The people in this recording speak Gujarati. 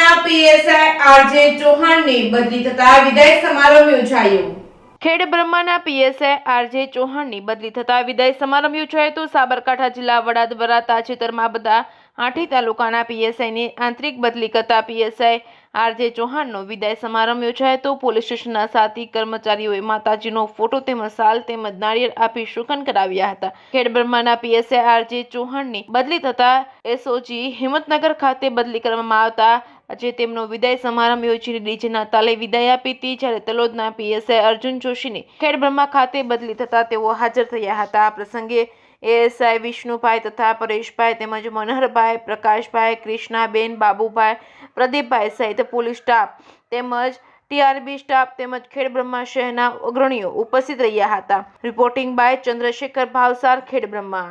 બ્રહ્માના પીએસઆઈ આરજે ચૌહાણની બદલી થતા વિદાય સમારોહ યોજાયો। ખેડબ્રહ્માના પીએસઆઈ આરજે ચૌહાણની બદલી થતા વિદાય સમારંભ યોજાયો હતો। સાબરકાંઠા જિલ્લા વડા દ્વારા તાજેતરમાં બધા 8 તાલુકાના પીએસઆઈની આંતરિક બદલી કરતા પીએસઆઈ આરજે ચૌહાણનો વિદાય સમારંભ યોજાયો હતો। પોલીસ સ્ટેશનના સાથી કર્મચારીઓએ માતાજીનો ફોટો તેમજ શાલ તેમજ નાળિયેર આપી શુકન કરાવ્યા હતા। ખેડબ્રહ્માના પીએસઆઈ આરજે ચૌહાણની બદલી થતા એસઓજી હિંમતનગર ખાતે બદલી કરવામાં આવતા આજે તેમનો વિદાય સમારંભ યોજીને ડીજેના તાલે વિદાય આપી હતી। જ્યારે તલોદના પીએસઆઈ અર્જુન જોશીની ખેડબ્રહ્મા ખાતે બદલી થતા તેઓ હાજર થયા હતા। આ પ્રસંગે એએસઆઈ વિષ્ણુભાઈ તથા પરેશભાઈ તેમજ મનહરભાઈ, પ્રકાશભાઈ, કૃષ્ણાબેન, બાબુભાઈ, પ્રદીપભાઈ સહિત પોલીસ સ્ટાફ તેમજ ટીઆરબી સ્ટાફ તેમજ ખેડબ્રહ્મા શહેરના અગ્રણીઓ ઉપસ્થિત રહ્યા હતા। Reporting by Chandrashekhar Bhavsar, Khedbrahma.